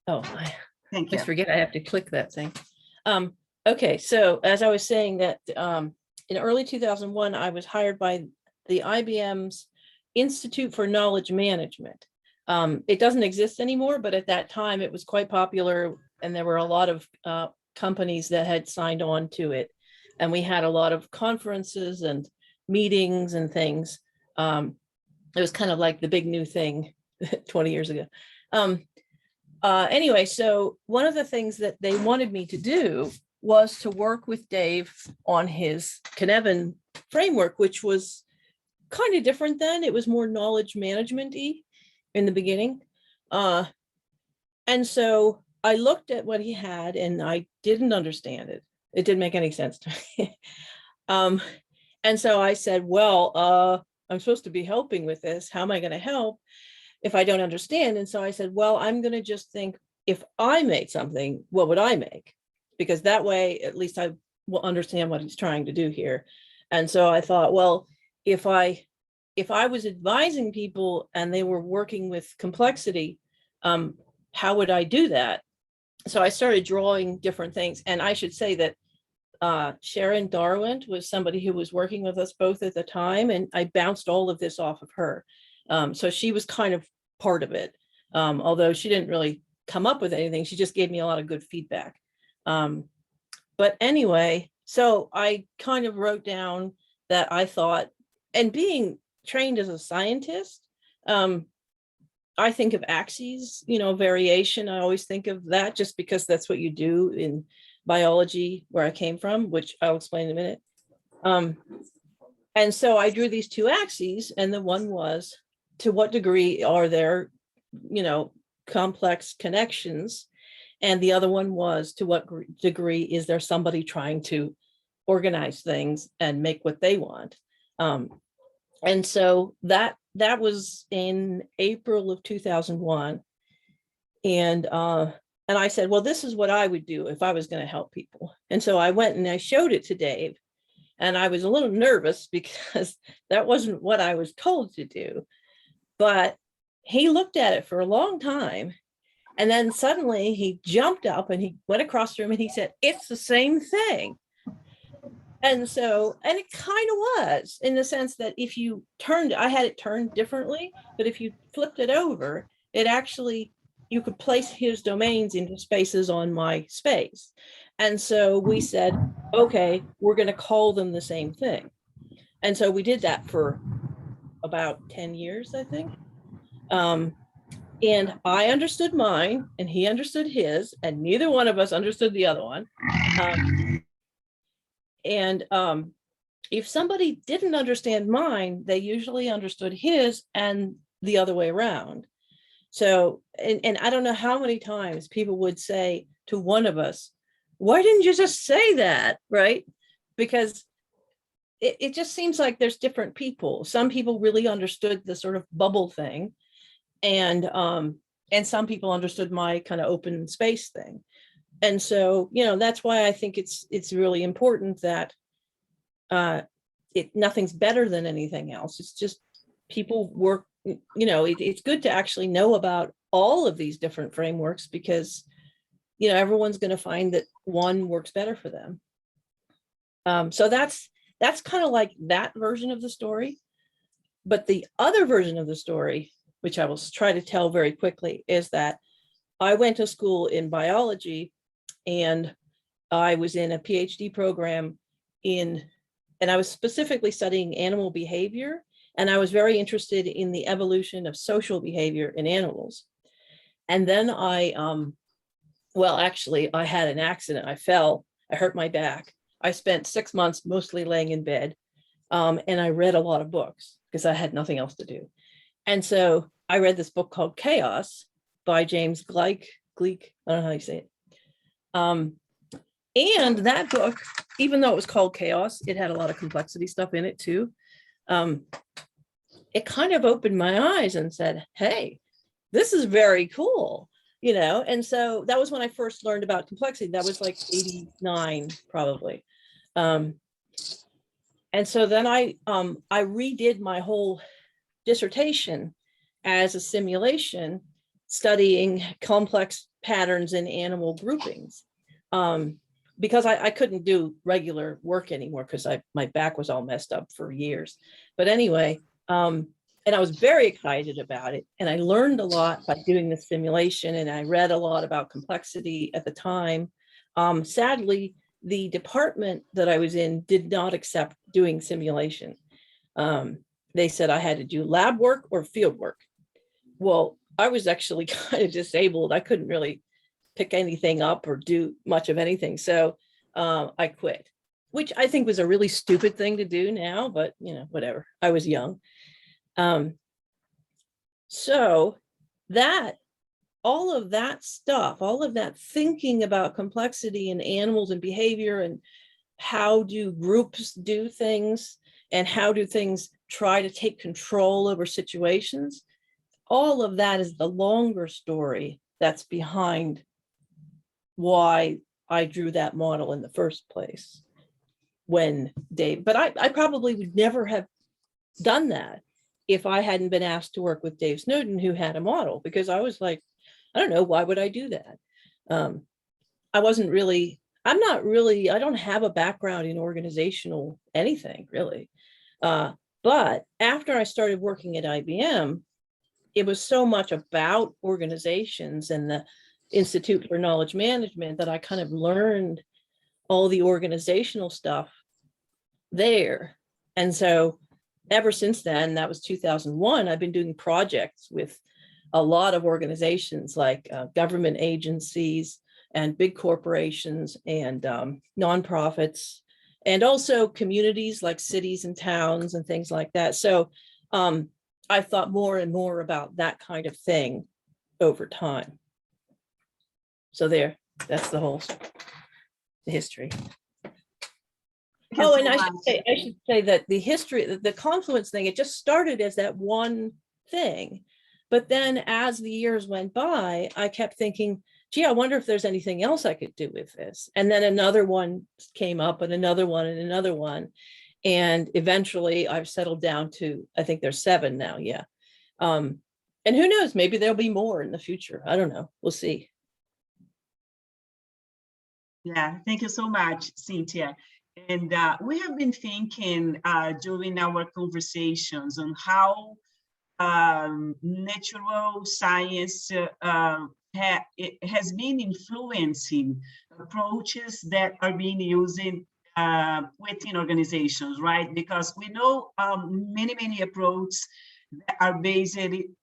Oh, I Thank always you. forget I have to click that thing. Okay, so as I was saying that in early 2001, I was hired by the IBM's Institute for Knowledge Management. It doesn't exist anymore, but at that time it was quite popular, and there were a lot of companies that had signed on to it. And we had a lot of conferences and meetings and things. It was kind of like the big new thing 20 years ago. Anyway, so one of the things that they wanted me to do was to work with Dave on his Cynefin framework, which was kind of different then. It was more knowledge management-y in the beginning. And so I looked at what he had and I didn't understand it. It didn't make any sense to me. And so I said, well, I'm supposed to be helping with this. How am I going to help if I don't understand? And so I said, well, I'm going to just think, if I made something, what would I make? Because that way, at least I will understand what he's trying to do here. And so I thought, well, if I was advising people and they were working with complexity, how would I do that? So I started drawing different things. And I should say that Sharon Darwin was somebody who was working with us both at the time, and I bounced all of this off of her. So she was kind of part of it, although she didn't really come up with anything. She just gave me a lot of good feedback. But anyway, so I kind of wrote down that I thought, and being trained as a scientist, I think of axes, variation. I always think of that just because that's what you do in biology where I came from, which I'll explain in a minute. And so I drew these two axes, and the one was, to what degree are there, complex connections? And the other one was, to what degree is there somebody trying to organize things and make what they want? And so that was in April of 2001. And I said, well, this is what I would do if I was going to help people. And so I went and I showed it to Dave. And I was a little nervous because that wasn't what I was told to do. But he looked at it for a long time. And then suddenly he jumped up and he went across the room and he said, it's the same thing. And it kind of was, in the sense that if you turned, I had it turned differently, but if you flipped it over, it actually, you could place his domains into spaces on my space. And so we said, okay, we're going to call them the same thing. And so we did that for about 10 years, I think. And I understood mine and he understood his, and neither one of us understood the other one. If somebody didn't understand mine, they usually understood his and the other way around. So, and I don't know how many times people would say to one of us, why didn't you just say that, right? Because it just seems like there's different people. Some people really understood the sort of bubble thing, and some people understood my kind of open space thing. And so, that's why I think it's really important that nothing's better than anything else. It's just people work, it's good to actually know about all of these different frameworks, because everyone's going to find that one works better for them. So that's kind of like that version of the story. But the other version of the story, which I will try to tell very quickly, is that I went to school in biology, and I was in a PhD program and I was specifically studying animal behavior. And I was very interested in the evolution of social behavior in animals. And then I had an accident. I fell, I hurt my back. I spent 6 months mostly laying in bed. And I read a lot of books because I had nothing else to do. And so I read this book called Chaos by James Gleick. I don't know how you say it. And that book, even though it was called Chaos, it had a lot of complexity stuff in it too. It kind of opened my eyes and said, hey, this is very cool, and so that was when I first learned about complexity. That was like 89 probably. And so then I redid my whole dissertation as a simulation studying complex patterns in animal groupings. Because I couldn't do regular work anymore because my back was all messed up for years. But anyway, and I was very excited about it. And I learned a lot by doing the simulation, and I read a lot about complexity at the time. Sadly, the department that I was in did not accept doing simulation. They said I had to do lab work or field work. Well, I was actually kind of disabled. I couldn't really pick anything up or do much of anything. So I quit, which I think was a really stupid thing to do now, but whatever. I was young. So that all of that stuff, all of that thinking about complexity in animals and behavior, and how do groups do things, and how do things try to take control over situations, all of that is the longer story that's behind why I drew that model in the first place. When Dave, but I probably would never have done that if I hadn't been asked to work with Dave Snowden, who had a model, because I was like, I don't know, why would I do that? I don't have a background in organizational anything really. But after I started working at IBM, it was so much about organizations and the Institute for Knowledge Management that I kind of learned all the organizational stuff there. And so ever since then, that was 2001, I've been doing projects with a lot of organizations like government agencies and big corporations and nonprofits, and also communities like cities and towns and things like that. So I've thought more and more about that kind of thing over time. So that's the history. Oh, and I should say that the history, the Confluence thing, it just started as that one thing. But then as the years went by, I kept thinking, gee, I wonder if there's anything else I could do with this. And then another one came up, and another one and another one. And eventually I've settled down to, I think there's 7 now. Yeah. And who knows, maybe there'll be more in the future. I don't know. We'll see. Yeah, thank you so much, Cynthia. And we have been thinking during our conversations on how natural science has been influencing approaches that are being used within organizations, right? Because we know many approaches that are based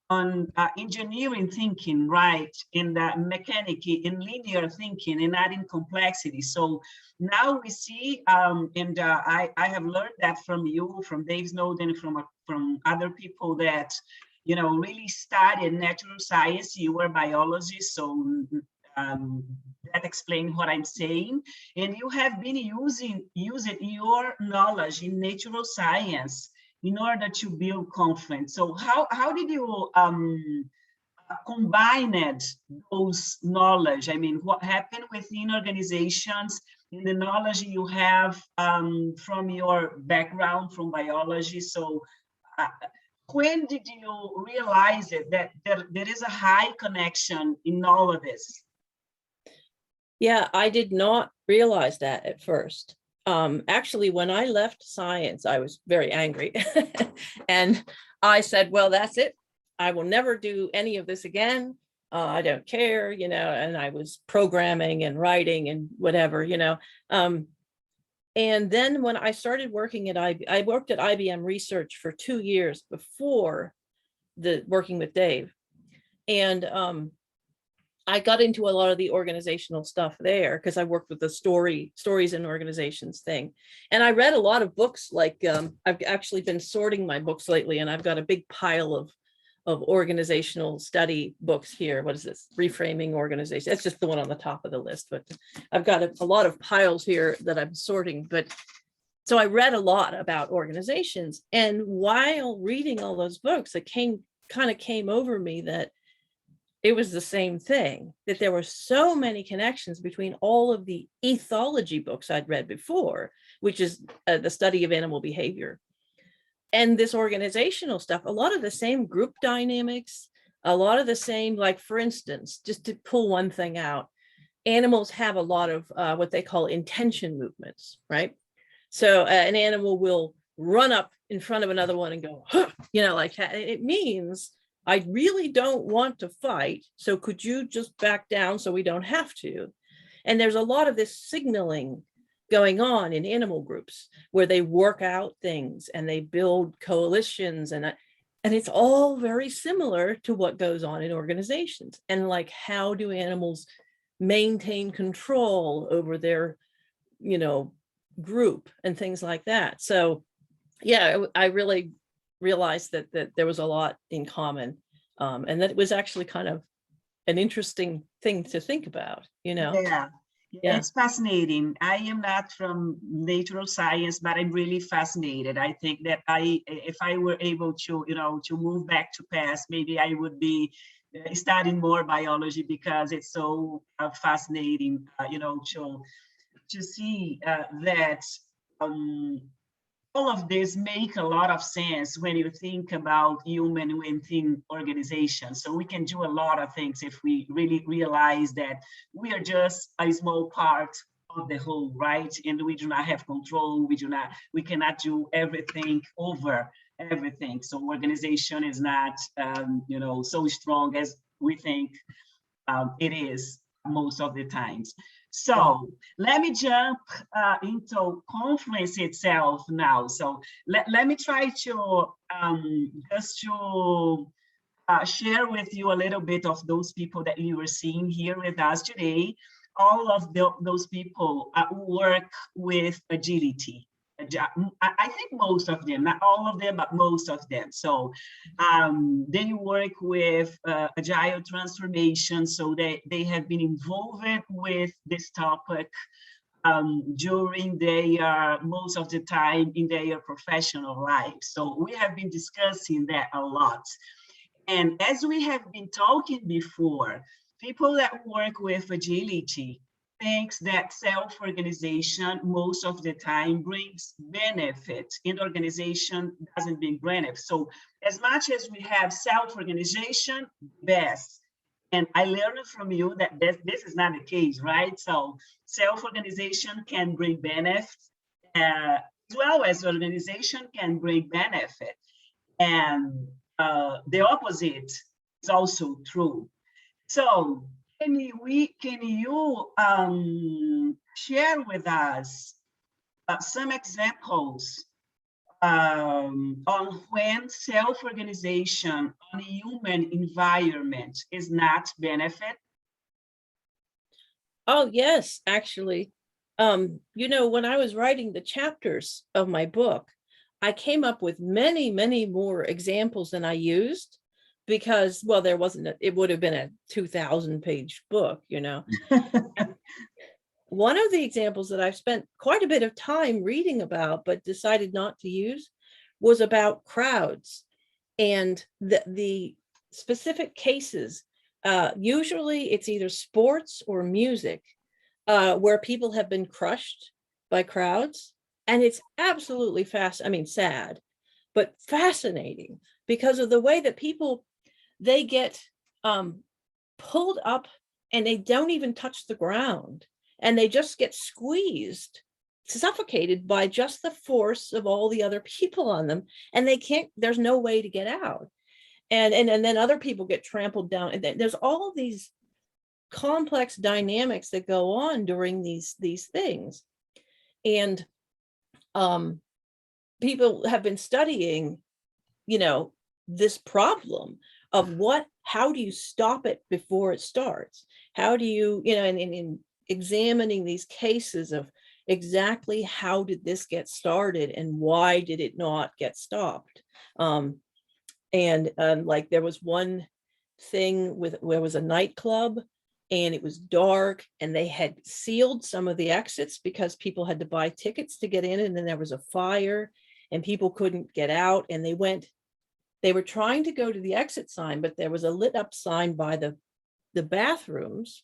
on engineering thinking, right? And mechanic and linear thinking, and adding complexity. So now we see, and I have learned that from you, from Dave Snowden, from other people that, really studied natural science. You were biologists, so that explains what I'm saying. And you have been using your knowledge in natural science in order to build Confluence. So how did you combine those knowledge? I mean, what happened within organizations in the knowledge you have from your background from biology? So when did you realize that there is a high connection in all of this? Yeah, I did not realize that at first. Actually, when I left science, I was very angry. And I said, well, that's it. I will never do any of this again. I don't care, and I was programming and writing and whatever, and then when I started working at I worked at IBM Research for 2 years before working with Dave. And I got into a lot of the organizational stuff there because I worked with the stories and organizations thing. And I read a lot of books, like I've actually been sorting my books lately, and I've got a big pile of organizational study books here. What is this? Reframing Organization. That's just the one on the top of the list, but I've got a lot of piles here that I'm sorting. But so I read a lot about organizations, and while reading all those books, it kind of came over me that it was the same thing, that there were so many connections between all of the ethology books I'd read before, which is the study of animal behavior, and this organizational stuff. A lot of the same group dynamics, a lot of the same, like for instance, just to pull one thing out, animals have a lot of what they call intention movements, right? So an animal will run up in front of another one and go, huh, like that. It means I really don't want to fight. So could you just back down so we don't have to? And there's a lot of this signaling going on in animal groups where they work out things and they build coalitions, and it's all very similar to what goes on in organizations. And like, how do animals maintain control over their, group and things like that? So yeah, I really realized that there was a lot in common, and that it was actually kind of an interesting thing to think about, Yeah. Yeah. It's fascinating. I am not from natural science, but I'm really fascinated. I think that if I were able to, to move back to past, maybe I would be studying more biology, because it's so fascinating, to see that all of this make a lot of sense when you think about human within organizations. So we can do a lot of things if we really realize that we are just a small part of the whole, right? And we do not have control. We cannot do everything over everything. So organization is not, so strong as we think it is most of the times. So let me jump into Confluence itself now. So let me try to just to share with you a little bit of those people that you were seeing here with us today. All of those people work with agility. I think most of them, not all of them, but most of them. So they work with agile transformation. So they have been involved with this topic during their, most of the time in their professional life. So we have been discussing that a lot. And as we have been talking before, people that work with agility thinks that self-organization most of the time brings benefit, and organization doesn't bring benefit. So as much as we have self-organization, best. And I learned from you that this is not the case, right? So self-organization can bring benefit, as well as organization can bring benefit. And the opposite is also true. So can you share with us some examples on when self-organization on a human environment is not benefit? Oh, yes, actually. When I was writing the chapters of my book, I came up with many, many more examples than I used, because, well, there wasn't, it would have been a 2,000-page book, One of the examples that I've spent quite a bit of time reading about, but decided not to use, was about crowds and the specific cases. Usually it's either sports or music, where people have been crushed by crowds. And it's absolutely sad, but fascinating, because of the way that people, they get pulled up and they don't even touch the ground, and they just get squeezed, suffocated by just the force of all the other people on them, and they can't, there's no way to get out. And then other people get trampled down, and there's all these complex dynamics that go on during these things. And people have been studying, this problem of how do you stop it before it starts? How do you, in examining these cases of exactly how did this get started and why did it not get stopped? Like there was one thing where it was a nightclub, and it was dark, and they had sealed some of the exits because people had to buy tickets to get in, and then there was a fire and people couldn't get out, and they were trying to go to the exit sign, but there was a lit up sign by the bathrooms,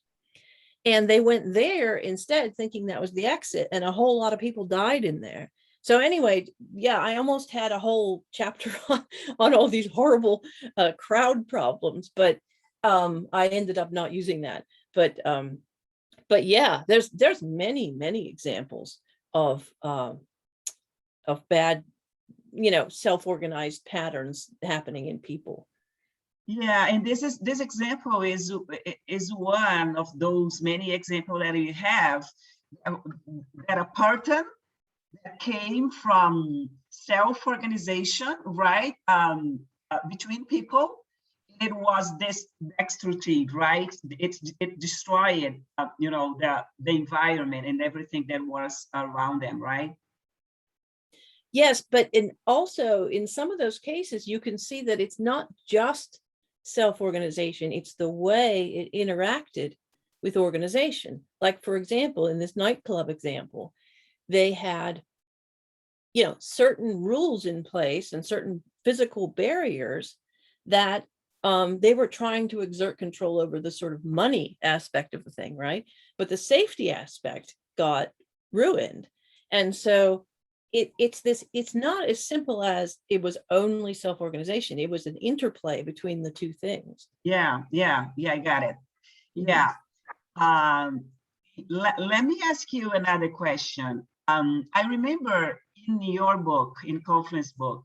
and they went there instead thinking that was the exit, and a whole lot of people died in there. So anyway, yeah, I almost had a whole chapter on all these horrible crowd problems, but I ended up not using that. But yeah, there's many examples of bad, self-organized patterns happening in people. Yeah, and this example is one of those many examples that we have that a pattern that came from self-organization, right? Between people. It was this destructive, right? It destroyed, the environment and everything that was around them, right? Yes, but also in some of those cases, you can see that it's not just self-organization, it's the way it interacted with organization. Like, for example, in this nightclub example, they had, certain rules in place and certain physical barriers that they were trying to exert control over the sort of money aspect of the thing, right? But the safety aspect got ruined. And so it's not as simple as it was only self-organization. It was an interplay between the two things. Yeah, I got it. Yeah. Let me ask you another question. I remember in your book, in Confluence book,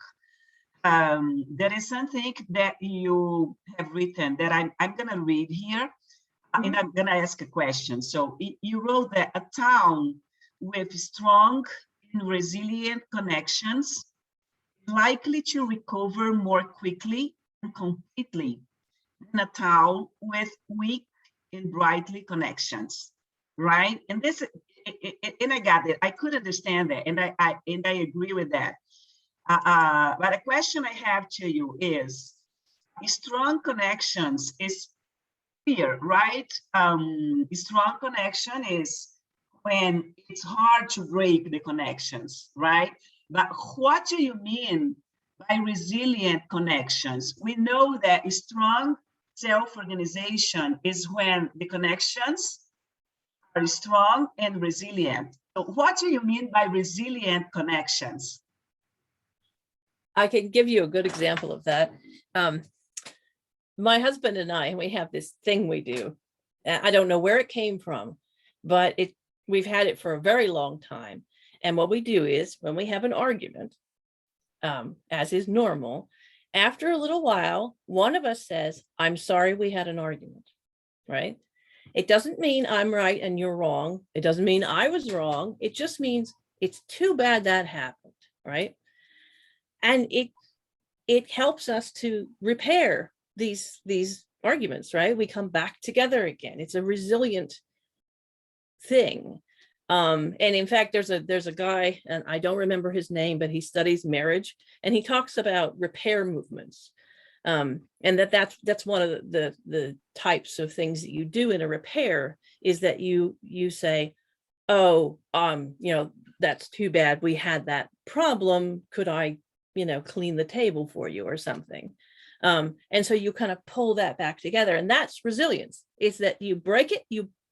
there is something that you have written that I'm going to read here, and I'm going to ask a question. So you wrote that a town with strong and resilient connections is likely to recover more quickly and completely than a town with weak and brightly connections, right? And this, and I got it. I could understand that, and I agree with that. But a question I have to you is, strong connections is clear, right? Strong connection is when it's hard to break the connections, right? But what do you mean by resilient connections? We know that strong self-organization is when the connections are strong and resilient. So what do you mean by resilient connections? I can give you a good example of that. My husband and I, we have this thing we do. I don't know where it came from, but we've had it for a very long time. And what we do is when we have an argument, as is normal, after a little while, one of us says, "I'm sorry we had an argument," right? It doesn't mean I'm right and you're wrong. It doesn't mean I was wrong. It just means it's too bad that happened, right? And it helps us to repair these arguments, right? We come back together again. It's a resilient thing. And in fact, there's a guy, and I don't remember his name, but he studies marriage, and he talks about repair movements. And that's one of the types of things that you do in a repair, is that you say, "Oh, that's too bad we had that problem. Could I, clean the table for you," or something. And so you kind of pull that back together, and that's resilience. It's that you break it,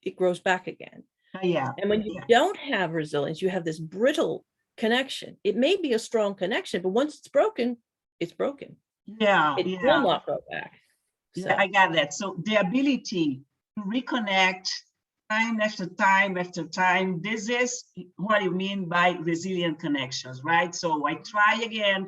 it grows back again. Yeah. And when you don't have resilience, you have this brittle connection. It may be a strong connection, but once it's broken, it's broken. Yeah. It will not go back. So. Yeah, I got that. So the ability to reconnect time after time after time, this is what you mean by resilient connections, right? So I try again,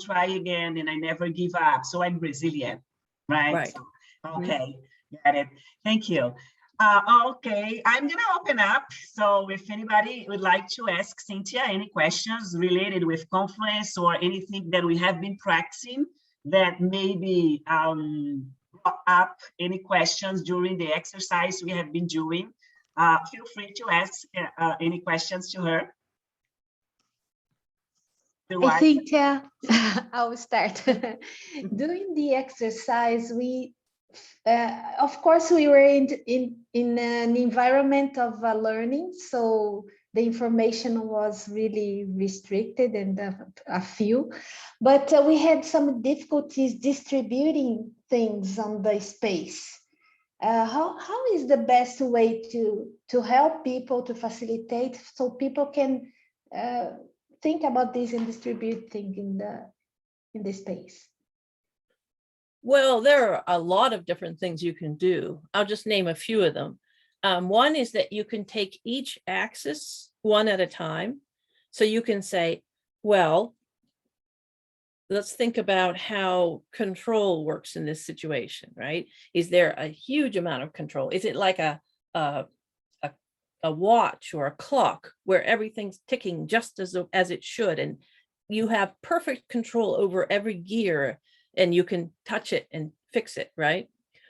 and I never give up. So I'm resilient, right? Right. So, okay, got it. Thank you. Okay, I'm going to open up. So if anybody would like to ask Cynthia any questions related with Confluence or anything that we have been practicing that maybe brought up any questions during the exercise we have been doing, feel free to ask any questions to her. I think I'll start. During the exercise, we of course, we were in an environment of learning, so the information was really restricted and a few, but we had some difficulties distributing things on the space. How is the best way to help people, to facilitate, so people can think about this and distribute things in the space? Well, there are a lot of different things you can do. I'll just name a few of them. One is that you can take each axis one at a time. So you can say, well, let's think about how control works in this situation, right? Is there a huge amount of control? Is it like a watch or a clock where everything's ticking just as it should, and you have perfect control over every gear and you can touch it and fix it, right?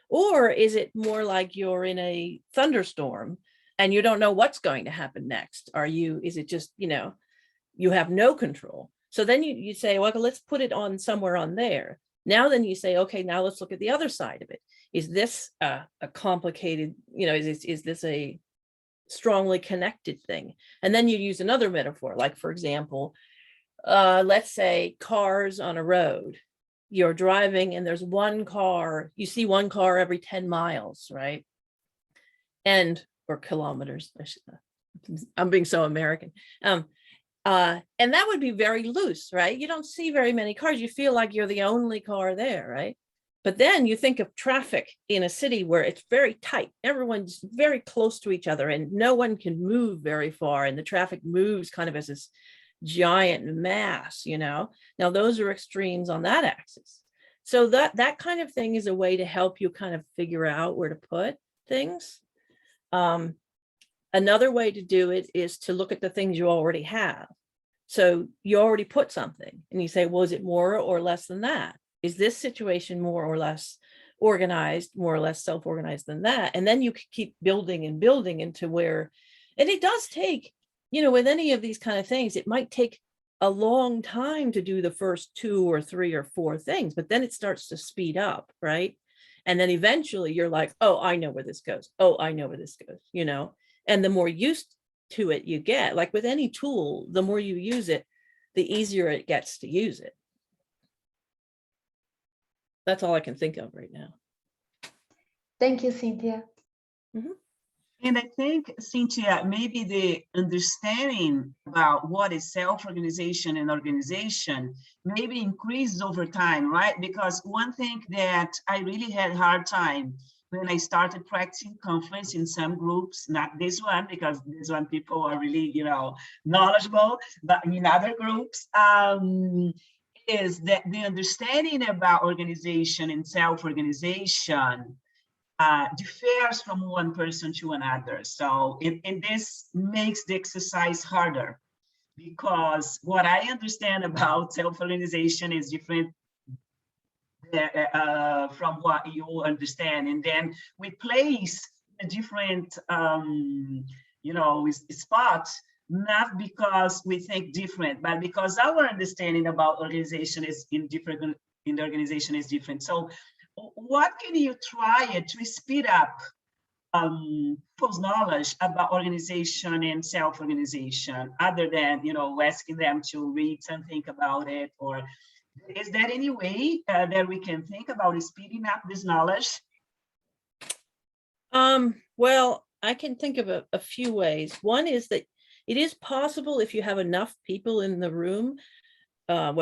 Or is it more like you're in a thunderstorm and you don't know what's going to happen next? Is it just, you have no control? So then you say, well, let's put it on somewhere on there. Now then you say, okay, now let's look at the other side of it. Is this a complicated, is this a strongly connected thing? And then you use another metaphor, like, for example, let's say cars on a road. You're driving and there's one car, you see one car every 10 miles, right? Or kilometers. I'm being so American. And that would be very loose, right? You don't see very many cars. You feel like you're the only car there, right? But then you think of traffic in a city where it's very tight. Everyone's very close to each other and no one can move very far. And the traffic moves kind of as this giant mass, Now those are extremes on that axis. So that kind of thing is a way to help you kind of figure out where to put things. Another way to do it is to look at the things you already have. So you already put something and you say, well, is it more or less than that? Is this situation more or less organized, more or less self-organized than that? And then you keep building and building into where, and it does take, with any of these kind of things, it might take a long time to do the first 2 or 3 or 4 things, but then it starts to speed up, right? And then eventually you're like, oh, I know where this goes. Oh, I know where this goes, And the more used to it you get, like with any tool, the more you use it, the easier it gets to use it. That's all I can think of right now. Thank you, Cynthia. Mm-hmm. And I think, Cynthia, maybe the understanding about what is self-organization and organization maybe increases over time, right? Because one thing that I really had a hard time when I started practicing Confluence in some groups, not this one, because this one people are really, knowledgeable, but in other groups, is that the understanding about organization and self-organization differs from one person to another. So, and this makes the exercise harder because what I understand about self-organization is different from what you understand. And then we place a different, spots, not because we think different, but because our understanding about organization is in the organization is different. So what can you try to speed up people's knowledge about organization and self-organization, other than asking them to read something about it? Or is there any way that we can think about speeding up this knowledge? Well, I can think of a few ways. One is that it is possible if you have enough people in the room. I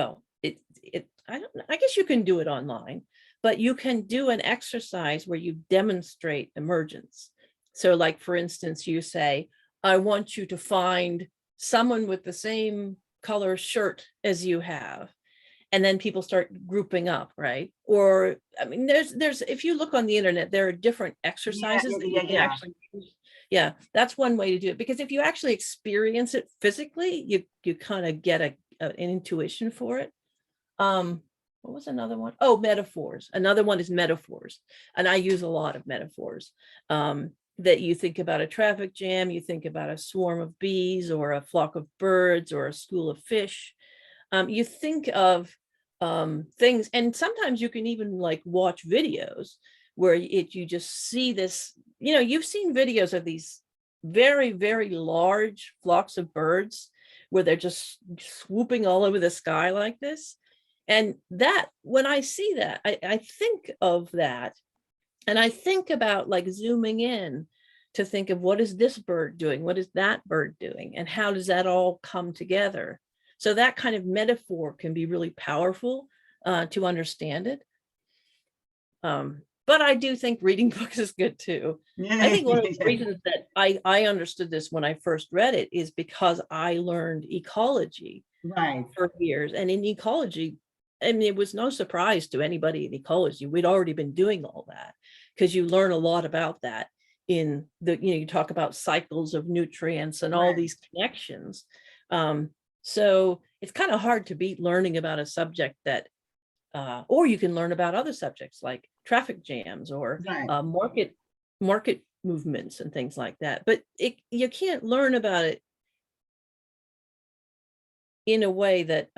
guess you can do it online. But you can do an exercise where you demonstrate emergence. So like, for instance, you say, I want you to find someone with the same color shirt as you have. And then people start grouping up, right? Or, I mean, there's if you look on the internet, there are different exercises that you can actually use. Yeah, that's one way to do it. Because if you actually experience it physically, you kind of get an intuition for it. What was another one? Oh, metaphors. Another one is metaphors. And I use a lot of metaphors. That you think about a traffic jam, you think about a swarm of bees or a flock of birds or a school of fish. You think of things, and sometimes you can even like watch videos where you just see this, you've seen videos of these very, very large flocks of birds where they're just swooping all over the sky like this. And that, when I see that, I think of that. And I think about like zooming in to think of what is this bird doing? What is that bird doing? And how does that all come together? So that kind of metaphor can be really powerful to understand it. But I do think reading books is good too. I think one of the reasons that I understood this when I first read it is because I learned ecology for years. And in ecology, I mean, it was no surprise to anybody in ecology. We'd already been doing all that because you learn a lot about that in the, you talk about cycles of nutrients and all these connections. So it's kind of hard to beat learning about a subject that, or you can learn about other subjects like traffic jams or market movements and things like that. But you can't learn about it in a way that,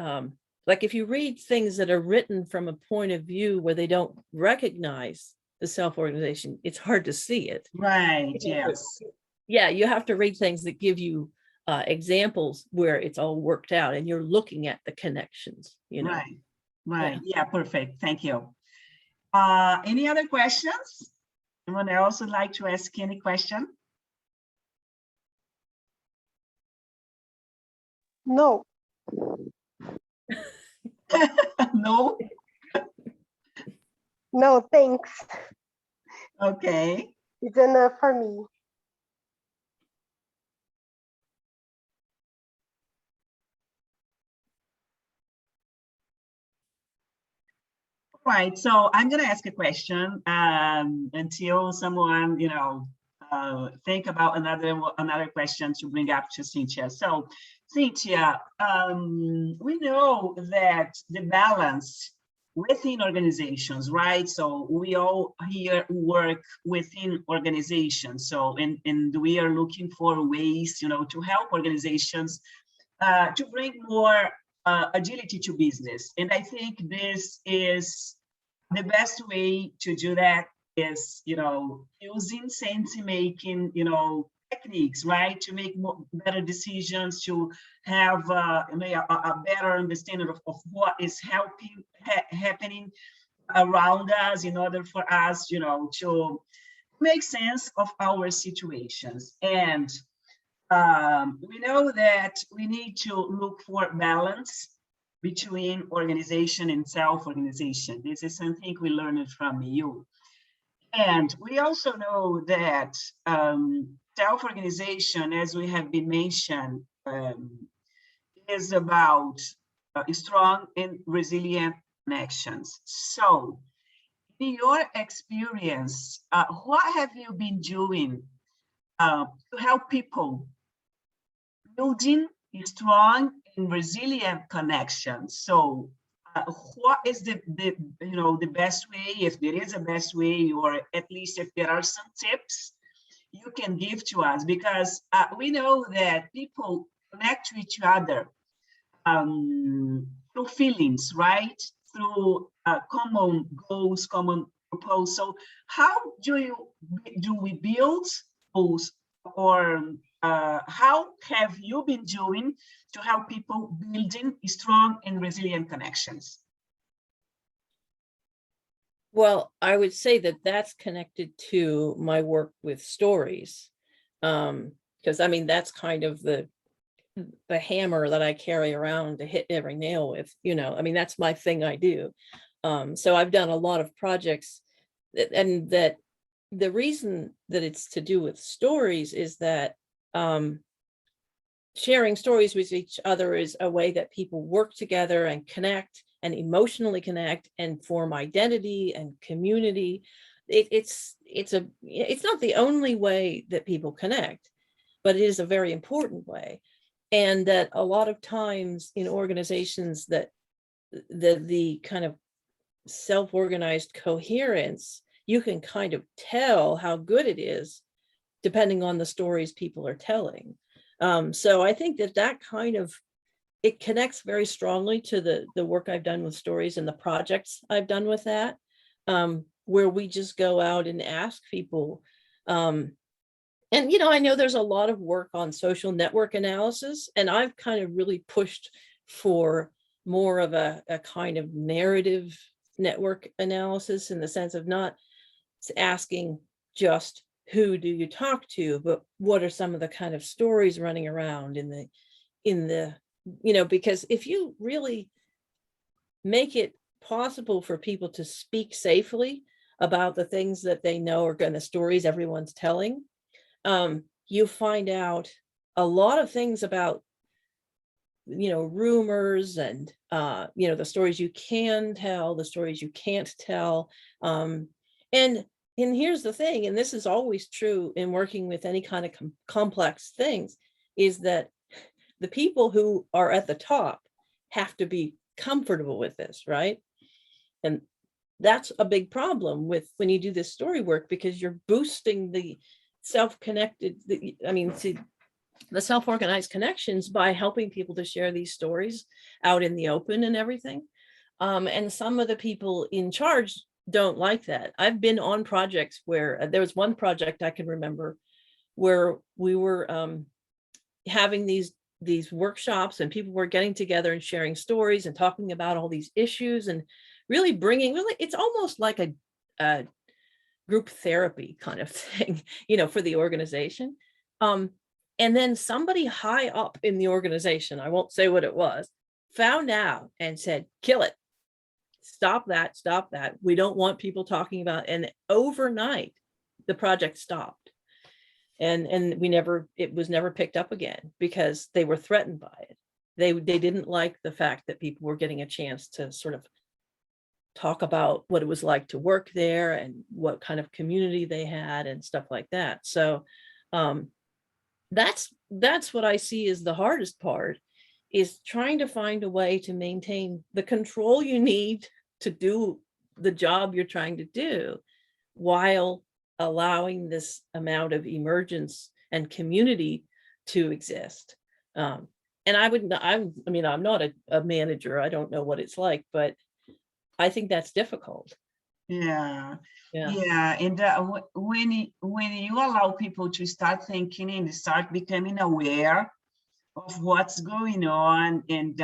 like if you read things that are written from a point of view where they don't recognize the self-organization, it's hard to see it. Yes. Yeah, you have to read things that give you examples where it's all worked out and you're looking at the connections, Yeah, perfect. Thank you. Any other questions? Anyone else would like to ask any question? No. No? No, thanks. Okay. It's enough for me. Right, so I'm going to ask a question until someone, think about another question to bring up to Cynthia. So, Cynthia, we know that the balance within organizations, right? So we all here work within organizations. So, and we are looking for ways, to help organizations to bring more agility to business. And I think this is the best way to do that is, using sense-making, techniques, right? To make better decisions, to have a better understanding of what is happening around us in order for us, to make sense of our situations. And we know that we need to look for balance between organization and self-organization. This is something we learned from you. And we also know that self-organization, as we have been mentioned, is about strong and resilient connections. So, in your experience, what have you been doing to help people building strong and resilient connections? So what is the best way, if there is a best way, or at least if there are some tips you can give to us? Because we know that people connect to each other through feelings, right? Through common goals, common purpose. So how do we build those, or how have you been doing to help people building strong and resilient connections? Well, I would say that that's connected to my work with stories, because I mean, that's kind of the hammer that I carry around to hit every nail with, I mean, that's my thing I do. So I've done a lot of projects and that the reason that it's to do with stories is that sharing stories with each other is a way that people work together and connect and emotionally connect and form identity and community. It's not the only way that people connect, but it is a very important way. And that a lot of times in organizations that the kind of self-organized coherence, you can kind of tell how good it is depending on the stories people are telling. So I think that kind of, it connects very strongly to the work I've done with stories and the projects I've done with that, where we just go out and ask people. And, I know there's a lot of work on social network analysis, and I've kind of really pushed for more of a kind of narrative network analysis, in the sense of not asking just who do you talk to, but what are some of the kind of stories running around in the because if you really make it possible for people to speak safely about the things that they know are going to stories everyone's telling, you find out a lot of things about, rumors and, the stories you can tell, the stories you can't tell. And here's the thing, and this is always true in working with any kind of complex things, is that the people who are at the top have to be comfortable with this, right? And that's a big problem with when you do this story work, because you're boosting the self-connected, the self-organized connections by helping people to share these stories out in the open and everything. And some of the people in charge don't like that. I've been on projects where there was one project I can remember where we were having these workshops, and people were getting together and sharing stories and talking about all these issues, and really it's almost like a group therapy kind of thing, for the organization. And then somebody high up in the organization, I won't say what it was, found out and said, kill it. Stop that. We don't want people talking about, and overnight the project stopped. And it was never picked up again because they were threatened by it. They didn't like the fact that people were getting a chance to sort of talk about what it was like to work there and what kind of community they had and stuff like that. So that's what I see as the hardest part, is trying to find a way to maintain the control you need to do the job you're trying to do, while allowing this amount of emergence and community to exist. And I'm not a manager. I don't know what it's like, but I think that's difficult. Yeah. And when you allow people to start thinking and start becoming aware of what's going on, and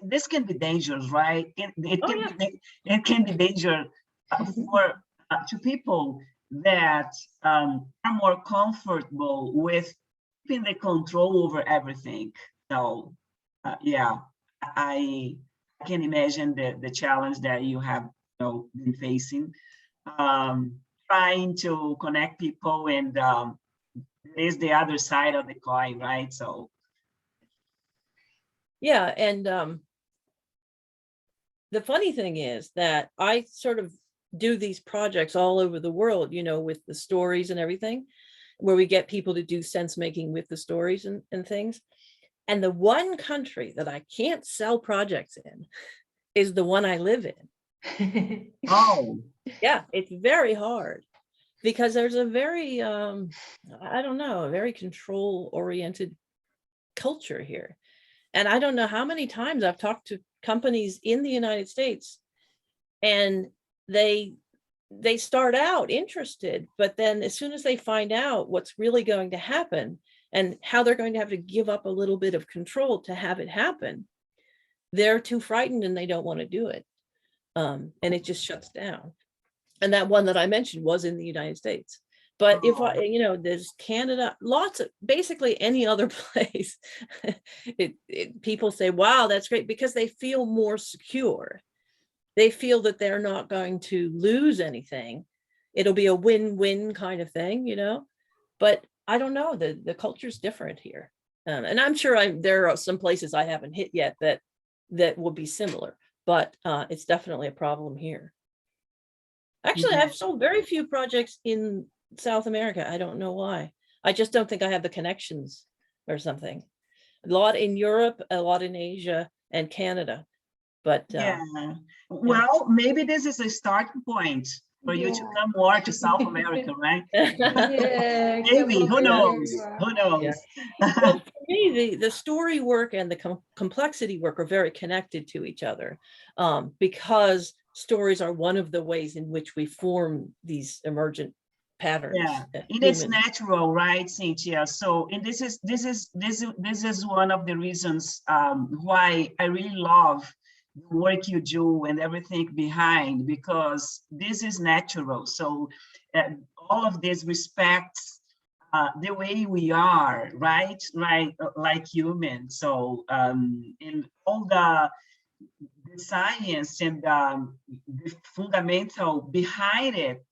this can be dangerous, right? It can be dangerous for to people that are more comfortable with keeping the control over everything. So I can imagine the challenge that you have been facing, trying to connect people, and there's the other side of the coin, right? So and the funny thing is that I sort of do these projects all over the world, with the stories and everything, where we get people to do sense making with the stories and things. And the one country that I can't sell projects in is the one I live in. Oh, yeah, it's very hard because there's a very, a very control oriented culture here. And I don't know how many times I've talked to companies in the United States, and they start out interested, but then as soon as they find out what's really going to happen and how they're going to have to give up a little bit of control to have it happen, they're too frightened and they don't want to do it. And it just shuts down. And that one that I mentioned was in the United States. But if there's Canada, lots of, basically any other place, people say, wow, that's great, because they feel more secure. They feel that they're not going to lose anything. It'll be a win-win kind of thing, but I don't know, the culture's different here. And I'm sure there are some places I haven't hit yet that will be similar, but it's definitely a problem here. Actually, I've sold very few projects in South America. I don't know why. I just don't think I have the connections or something. A lot in Europe, a lot in Asia and Canada. But well, maybe this is a starting point for you to come more to South America, right? Maybe, who knows? Well, for me, the story work and the complexity work are very connected to each other, because stories are one of the ways in which we form these emergent patterns. And it's natural, right, Cynthia? So, and this is one of the reasons why I really love the work you do and everything behind, because this is natural. So all of this respects the way we are, right? Like humans. So in all the science and the fundamental behind it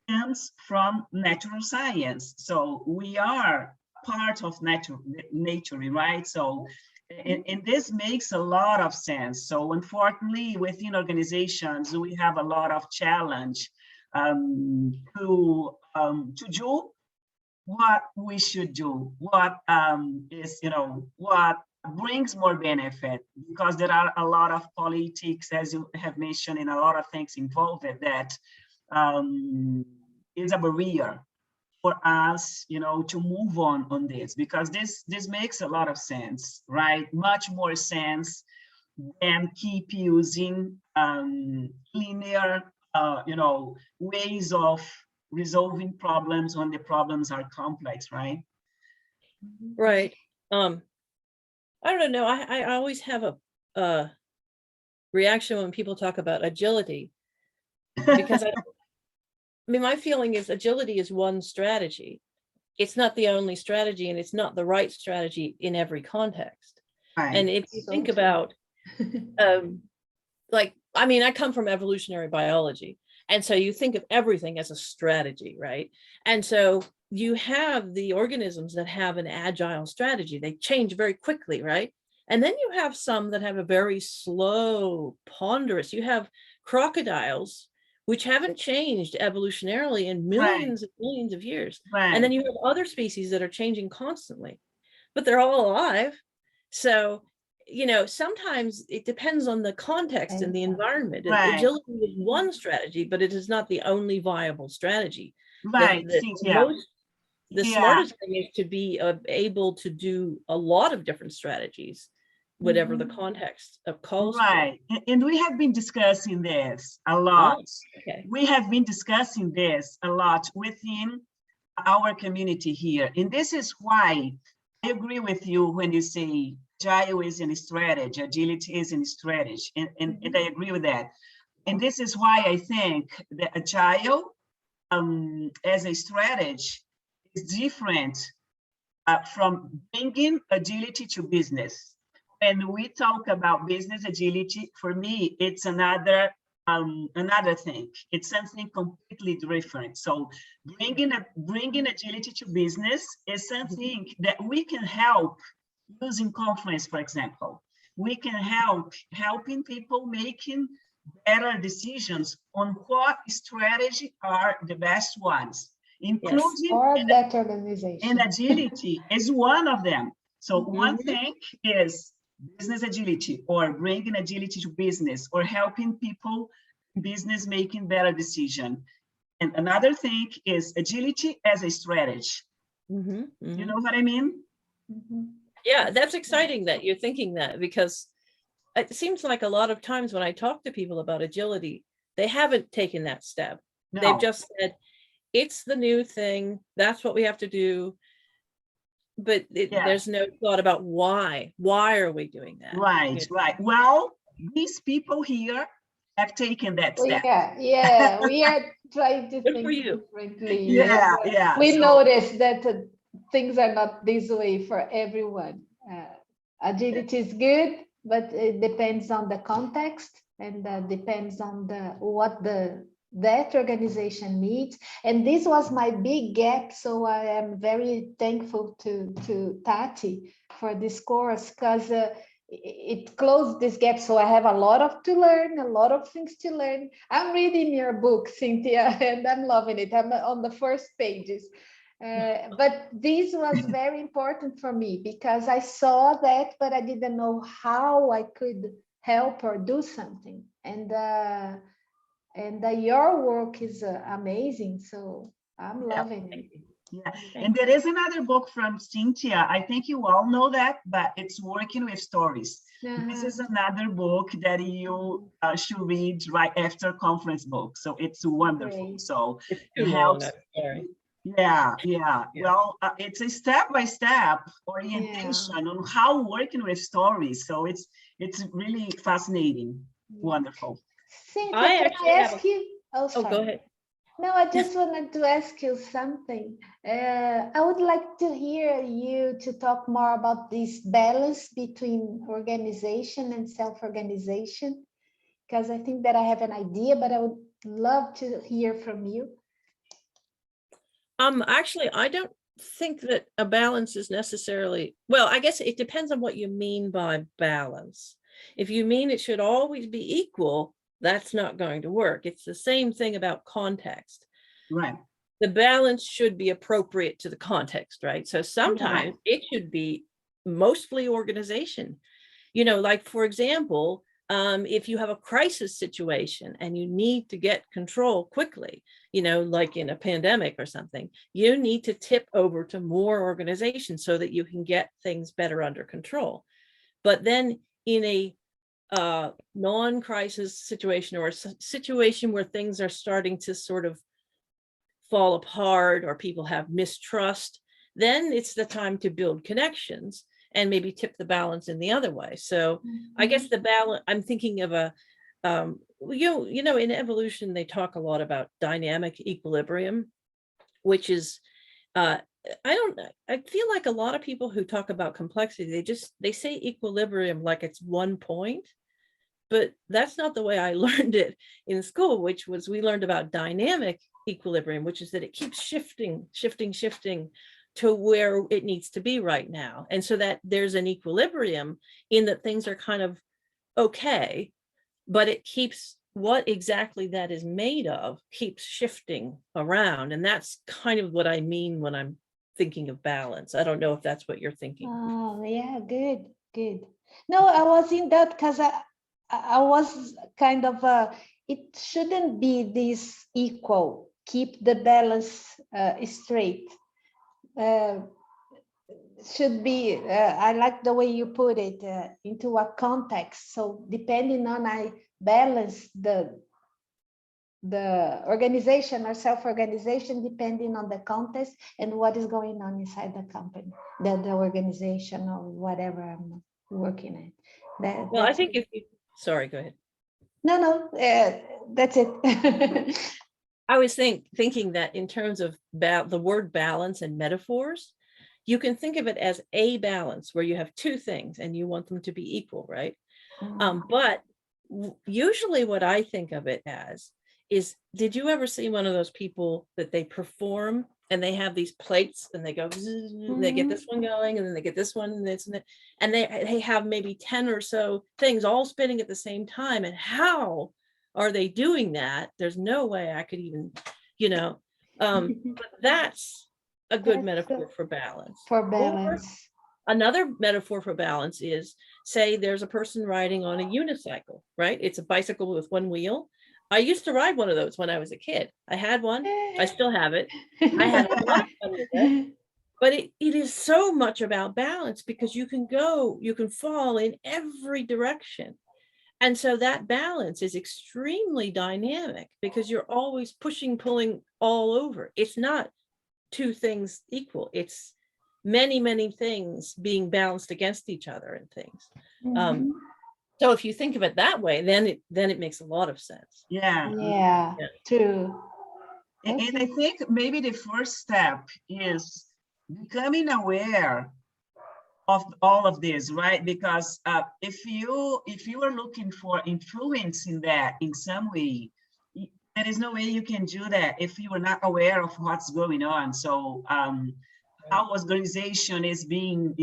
comes from natural science. So we are part of nature, right? So, and this makes a lot of sense. So unfortunately, within organizations, we have a lot of challenge to do what we should do, what is, what brings more benefit, because there are a lot of politics, as you have mentioned, and a lot of things involved that is a barrier for us, to move on this, because this makes a lot of sense, right? Much more sense than keep using linear, ways of resolving problems when the problems are complex, right? Right. I don't know. I always have a reaction when people talk about agility, because I mean, my feeling is agility is one strategy. It's not the only strategy, and it's not the right strategy in every context. Right. And if you So think true. about, like, I mean, I come from evolutionary biology. And so you think of everything as a strategy, right? And so you have the organisms that have an agile strategy. They change very quickly, right? And then you have some that have a very slow, ponderous. You have crocodiles, which haven't changed evolutionarily in millions and millions of years. Right. And then you have other species that are changing constantly, but they're all alive. So, sometimes it depends on the context and the environment. Right. Agility is one strategy, but it is not the only viable strategy. Right. The smartest thing is to be able to do a lot of different strategies, whatever the context of calls. Right. And we have been discussing this a lot. Oh, okay. We have been discussing this a lot within our community here. And this is why I agree with you when you say agile is in strategy, agility is in strategy, and I agree with that. And this is why I think that agile as a strategy is different from bringing agility to business. When we talk about business agility, for me, it's another thing. It's something completely different. So bringing agility to business is something that we can help using Confluence, for example. We can helping people making better decisions on what strategy are the best ones, including or that organization. And agility is one of them. So one thing is business agility, or bringing agility to business, or helping people in business making better decision. And another thing is agility as a strategy. You know what I mean? Yeah, that's exciting that you're thinking that, because it seems like a lot of times when I talk to people about agility, they haven't taken that step. No. They've just said, it's the new thing. That's what we have to do. But there's no thought about why. Why are we doing that? Right, right. Well, these people here have taken that step. Yeah, we are trying to think differently. Yeah. We noticed that things are not this way for everyone. Agility is good, but it depends on the context, and depends on what that organization needs. And this was my big gap, so I am very thankful to Tati for this course, because it closed this gap. So I have a lot to learn, a lot of things to learn. I'm reading your book, Cynthia, and I'm loving it. I'm on the first pages. But this was very important for me, because I saw that, but I didn't know how I could help or do something. And your work is amazing, so I'm loving it. Yeah, and there is another book from Cynthia. I think you all know that, but it's Working with Stories. This is another book that you should read right after Confluence book. So it's wonderful. Great. So it helps. Yeah. Well, it's a step-by-step orientation on how working with stories. So it's really fascinating. Wonderful. Cynthia, can I ask you? Oh, go ahead. No, I just wanted to ask you something. I would like to hear you to talk more about this balance between organization and self-organization, because I think that I have an idea, but I would love to hear from you. Actually, I don't think that a balance is necessarily, well, I guess it depends on what you mean by balance. If you mean it should always be equal, that's not going to work. It's the same thing about context. Right. The balance should be appropriate to the context, right? So sometimes it should be mostly organization. You know, like for example, if you have a crisis situation and you need to get control quickly, you know, like in a pandemic or something, you need to tip over to more organization so that you can get things better under control. But then in a non-crisis situation or a situation where things are starting to sort of fall apart or people have mistrust, then it's the time to build connections and maybe tip the balance in the other way. So I guess the balance, I'm thinking of a, you know, in evolution, they talk a lot about dynamic equilibrium, which is, I feel like a lot of people who talk about complexity, they say equilibrium like it's one point, but that's not the way I learned it in school, which was we learned about dynamic equilibrium, which is that it keeps shifting to where it needs to be right now. And so that there's an equilibrium in that things are kind of okay, but it keeps what exactly that is made of keeps shifting around. And that's kind of what I mean when I'm thinking of balance. I don't know if that's what you're thinking. Oh, yeah, good. No, I was in that because I was kind of, it shouldn't be this equal, keep the balance straight. Should be, I like the way you put it, into a context. So depending on I balance the organization or self-organization, depending on the context and what is going on inside the company, the organization or whatever I'm working at. Well, I think if you, sorry, go ahead. No, that's it. I was thinking that in terms of the word balance and metaphors, you can think of it as a balance where you have two things and you want them to be equal, right? But usually what I think of it as is, did you ever see one of those people that they perform and they have these plates and they go, they get this one going and then they get this one and this and that, and they have maybe 10 or so things all spinning at the same time. And how are they doing that? There's no way I could even, you know, but that's a good metaphor for balance. For balance. Or another metaphor for balance is, say there's a person riding on a unicycle, right? It's a bicycle with one wheel. I used to ride one of those when I was a kid. I had one. I still have it. I had a lot of fun with it. But it is so much about balance because you can fall in every direction. And so that balance is extremely dynamic because you're always pushing, pulling all over. It's not two things equal. It's many, many things being balanced against each other and things. So if you think of it that way, then it makes a lot of sense. Yeah. True. And I think maybe the first step is becoming aware of all of this, right? Because if you are looking for influence in that in some way, there is no way you can do that if you are not aware of what's going on. So how organization is being,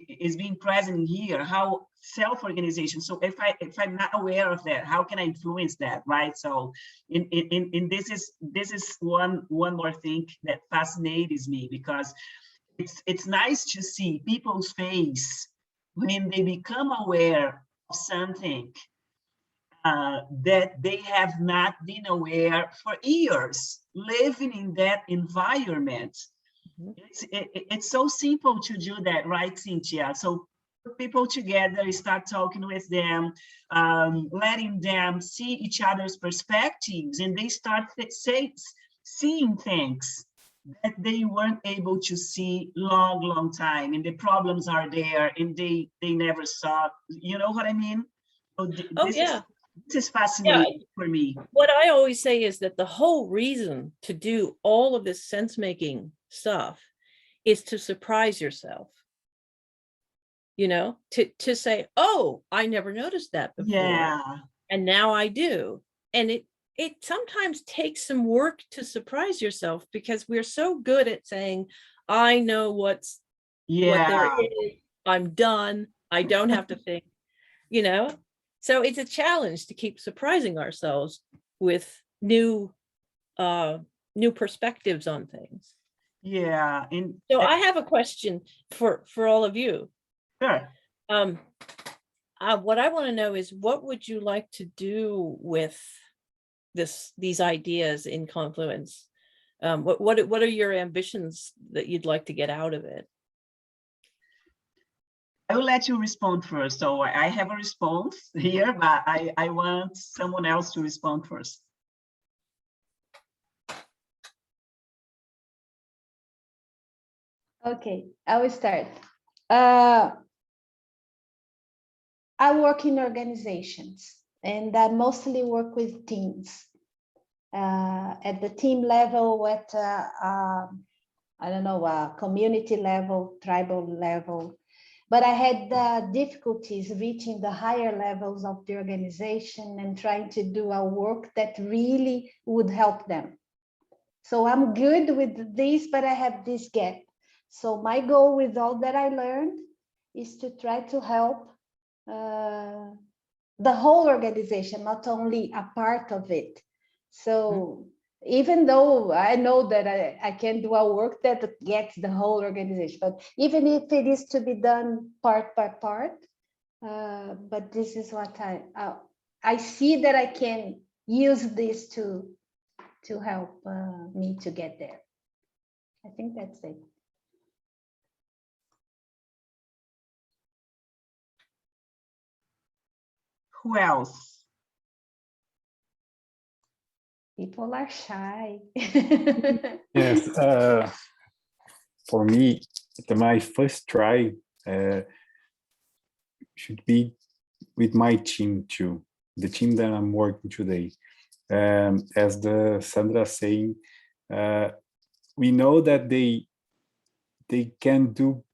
is being present here, how self-organization. So if I'm not aware of that, how can I influence that, right? So in this is one more thing that fascinates me, because it's nice to see people's face when they become aware of something that they have not been aware for years, living in that environment. It's so simple to do that, right, Cynthia? So put people together, start talking with them, letting them see each other's perspectives, and they start seeing things that they weren't able to see long time, and the problems are there and they never saw. You know what I mean? So This is fascinating for me. What I always say is that the whole reason to do all of this sense making stuff is to surprise yourself. You know, to say, oh, I never noticed that before. Yeah. And now I do. And it sometimes takes some work to surprise yourself, because we're so good at saying, I know what there is, I'm done, I don't have to think, you know. So it's a challenge to keep surprising ourselves with new perspectives on things. Yeah. So I have a question for all of you. Sure. What I want to know is, what would you like to do with these ideas in Confluence? What are your ambitions that you'd like to get out of it? I will let you respond first. So I have a response here, but I want someone else to respond first. Okay, I will start. I work in organizations, and I mostly work with teams. At the team level, at I don't know, community level, tribal level. But I had difficulties reaching the higher levels of the organization and trying to do a work that really would help them. So I'm good with this, but I have this gap. So my goal with all that I learned is to try to help the whole organization, not only a part of it. So even though I know that I can do a work that gets the whole organization, but even if it is to be done part by part, but this is what I see that I can use this to help me to get there. I think that's it. Who else? People are shy. Yes, for me, my first try should be with my team too, the team that I'm working today. As the Sandra saying, we know that they can do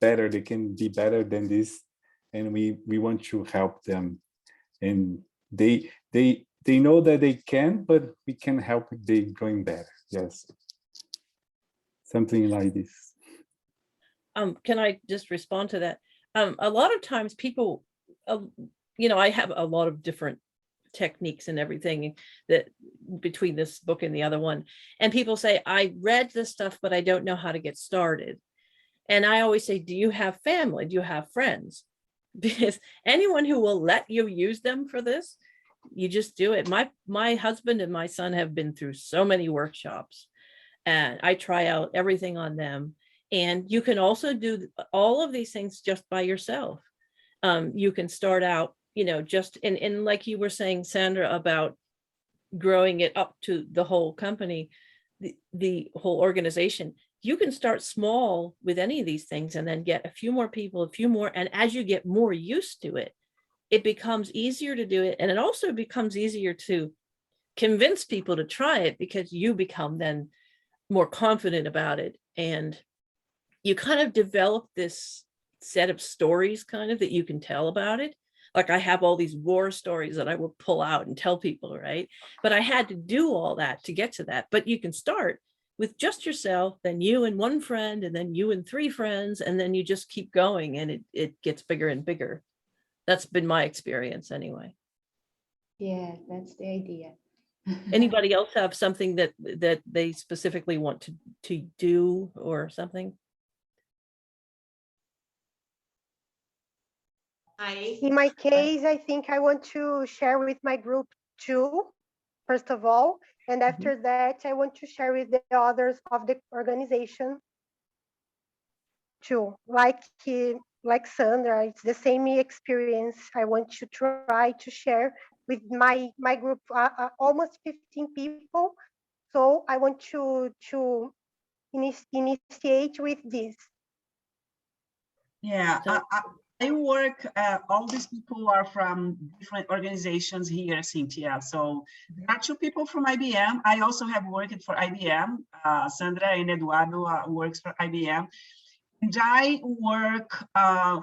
better, they can be better than this, and we want to help them. And they know that they can, but we can help they going better. Yes, something like this. Can I just respond to that? A lot of times people, you know, I have a lot of different techniques and everything that between this book and the other one, and people say, I read this stuff, but I don't know how to get started. And I always say, do you have family? Do you have friends? Because anyone who will let you use them for this, you just do it. My husband and my son have been through so many workshops, and I try out everything on them. And you can also do all of these things just by yourself. You can start out, you know, just in like you were saying, Sandra, about growing it up to the whole company, the whole organization. You can start small with any of these things and then get a few more people, a few more. And as you get more used to it, it becomes easier to do it. And it also becomes easier to convince people to try it, because you become then more confident about it. And you kind of develop this set of stories kind of that you can tell about it. Like I have all these war stories that I will pull out and tell people, right? But I had to do all that to get to that. But you can start with just yourself, then you and one friend, and then you and 3 friends, and then you just keep going, and it gets bigger and bigger. That's been my experience anyway. Yeah, that's the idea. Anybody else have something that they specifically want to do or something? In my case, I think I want to share with my group too, first of all. And after that, I want to share with the others of the organization too. Like Sandra, it's the same experience. I want to try to share with my group, almost 15 people. So I want to initiate with this. Yeah, I work, all these people are from different organizations here, Cynthia. So there are 2 people from IBM. I also have worked for IBM. Sandra and Eduardo works for IBM. And I work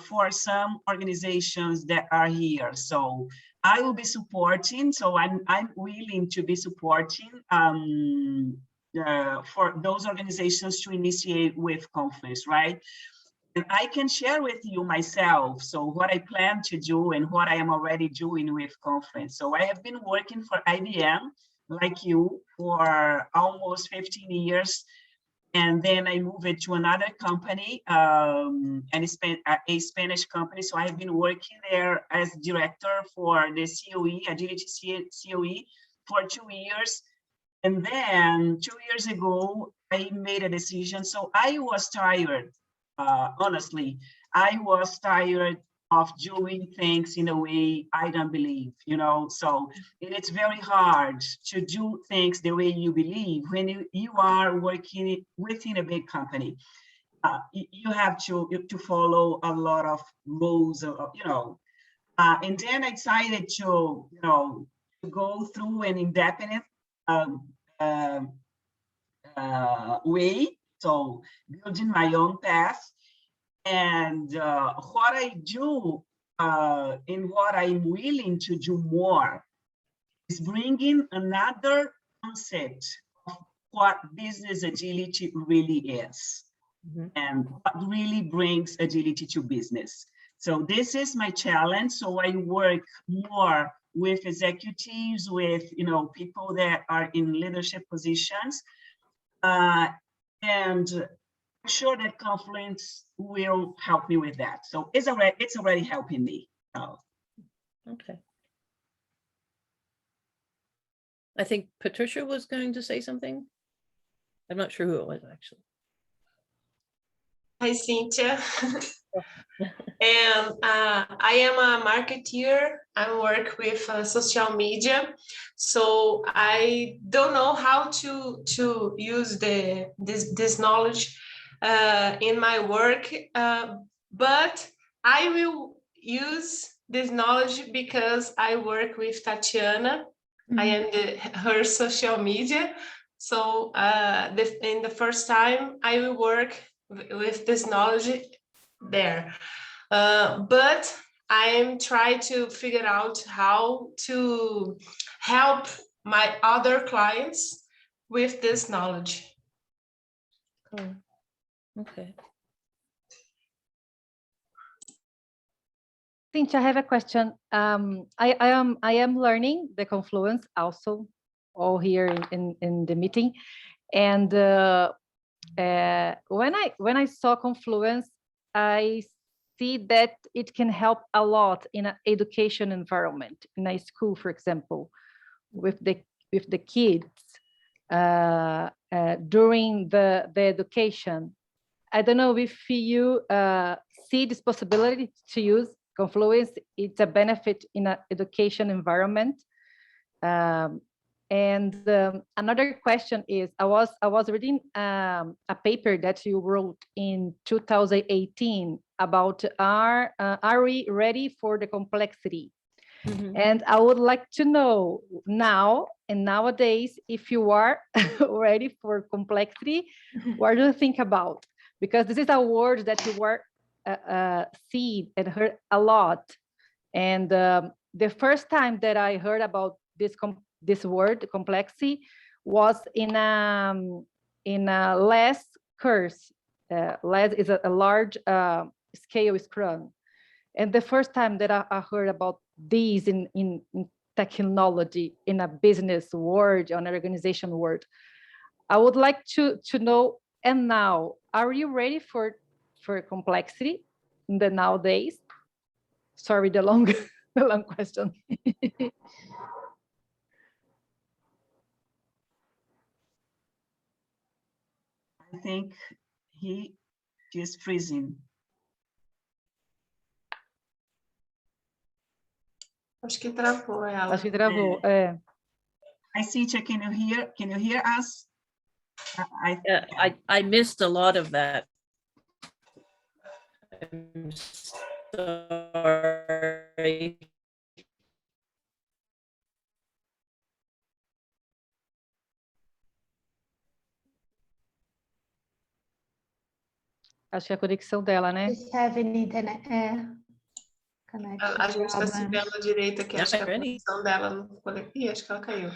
for some organizations that are here. So I will be supporting, so I'm willing to be supporting for those organizations to initiate with Confluence, right? And I can share with you myself, so what I plan to do and what I am already doing with Confluence. So I have been working for IBM, like you, for almost 15 years. And then I moved to another company, and a Spanish company. So I've been working there as director for the COE, Agility COE, for 2 years. And then 2 years ago, I made a decision. So I was tired, honestly. I was tired of doing things in a way I don't believe, you know. So it's very hard to do things the way you believe when you are working within a big company. You have to follow a lot of rules, you know. And then I decided to, you know, to go through an independent way, so building my own path. And what I do and what I'm willing to do more is bringing another concept of what business agility really is, and what really brings agility to business. So this is my challenge. So I work more with executives, with, you know, people that are in leadership positions, and I'm sure that Confluence will help me with that. So it's already helping me. So. Okay. I think Patricia was going to say something. I'm not sure who it was actually. Hi, Cynthia. And I am a marketeer. I work with social media, so I don't know how to use this knowledge in my work, but I will use this knowledge because I work with Tatiana. I am her social media. So in the first time, I will work with this knowledge there. But I'm trying to figure out how to help my other clients with this knowledge. Cool. Okay. Cynthia, I have a question. I am learning the Confluence also, all here in the meeting, and when I saw Confluence, I see that it can help a lot in an education environment, in a school, for example, with the kids during the education. I don't know if you see this possibility to use Confluence. It's a benefit in an education environment. Another question is, I was reading a paper that you wrote in 2018 about are we ready for the complexity? And I would like to know now and nowadays if you are ready for complexity. What do you think about? Because this is a word that you were seen and heard a lot. And the first time that I heard about this word, complexity, was in a LESS course. LESS is a large scale Scrum. And the first time that I heard about these in technology, in a business world, on an organization world, I would like to know, and now, are you ready for complexity in the nowadays? Sorry, the long question. I think he is freezing. Acho que travou ela. Acho que travou. É. Hi, Cynthia, can you hear us? I missed a lot of that. I'm sorry. Acho que é a conexão dela, né? Just having internet connection A gente está se problems. vendo direito aqui, acho que a Ready? conexão dela não ficou. Ih, acho que ela caiu.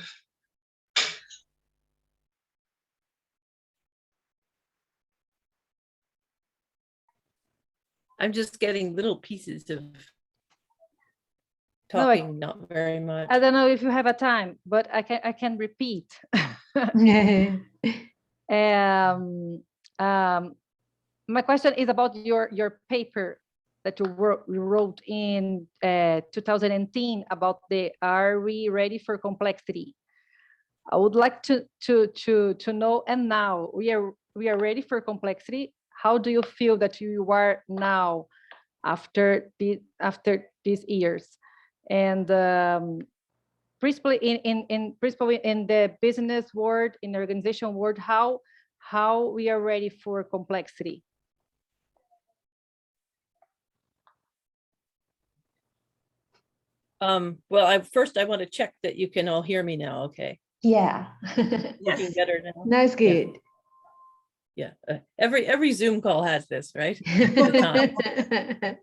I'm just getting little pieces of No, I- talking, not very much. I don't know if you have a time, but I can repeat. My question is about your paper that you wrote in 2010 about the Are We Ready for Complexity? I would like to know, and now we are ready for complexity. How do you feel that you are now after these years? And principally in the business world, in the organization world, how we are ready for complexity? Well, first I want to check that you can all hear me now. Okay. Yeah. Looking Yes. better now. No, it's good. Yeah. Every Zoom call has this, right? The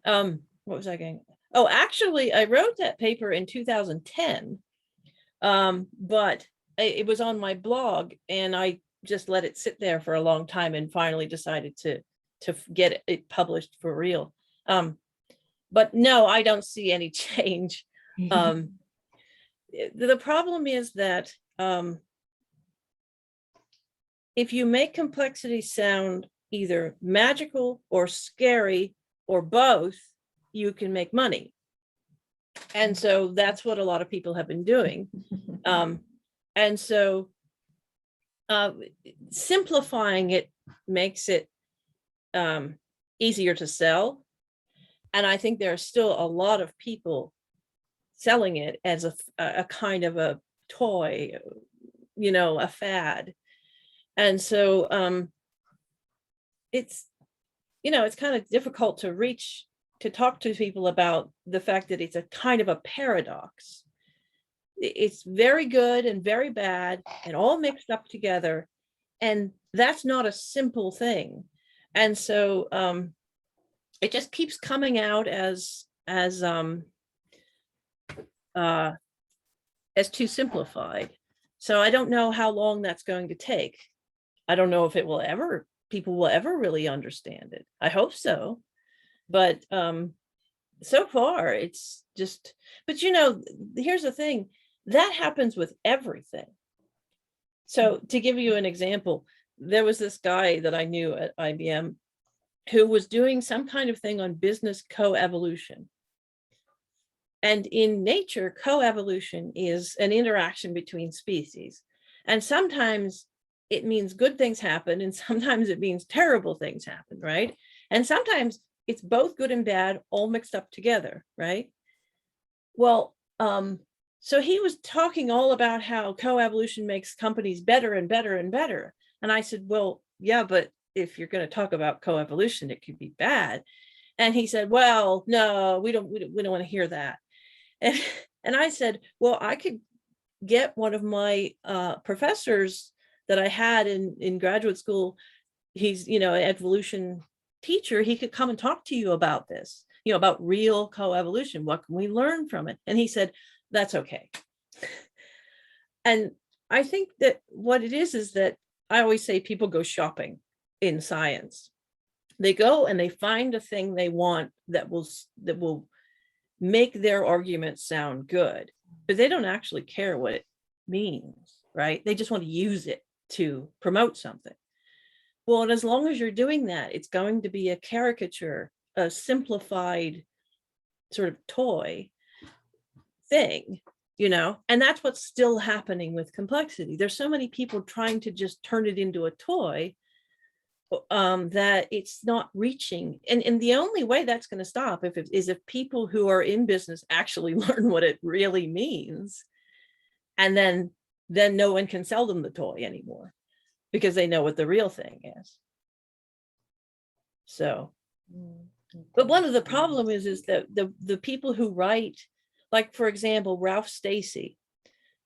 time. What was I going? Oh, actually, I wrote that paper in 2010, but it was on my blog, and I just let it sit there for a long time, and finally decided to get it published for real. But no, I don't see any change. The problem is that if you make complexity sound either magical or scary or both, you can make money. And so that's what a lot of people have been doing. And so simplifying it makes it easier to sell. And I think there are still a lot of people selling it as a kind of a toy, you know, a fad. And so it's, you know, it's kind of difficult to talk to people about the fact that it's a kind of a paradox. It's very good and very bad and all mixed up together. And that's not a simple thing. And so it just keeps coming out as too simplified. So I don't know how long that's going to take. I don't know if people will ever really understand it. I hope so. But so far it's just, but you know, here's the thing, that happens with everything. So to give you an example, there was this guy that I knew at IBM who was doing some kind of thing on business coevolution. And in nature, coevolution is an interaction between species. And sometimes it means good things happen, and sometimes it means terrible things happen, right? And sometimes it's both good and bad all mixed up together, right? Well, so he was talking all about how coevolution makes companies better and better and better. And I said, well, yeah, but if you're going to talk about coevolution, it could be bad. And he said, well, no, we don't want to hear that. And I said, well, I could get one of my professors that I had in graduate school. He's, you know, an evolution teacher. He could come and talk to you about this, you know, about real coevolution. What can we learn from it? And he said, that's okay. And I think that what it is that I always say people go shopping in science. They go and they find a thing they want that will make their argument sound good, but they don't actually care what it means, right? They just want to use it to promote something. Well, and as long as you're doing that, it's going to be a caricature, a simplified sort of toy thing, you know, and that's what's still happening with complexity. There's so many people trying to just turn it into a toy that it's not reaching. And the only way that's going to stop is if people who are in business actually learn what it really means. And then no one can sell them the toy anymore because they know what the real thing is. So But one of the problem is that the people who write, like for example, Ralph Stacey,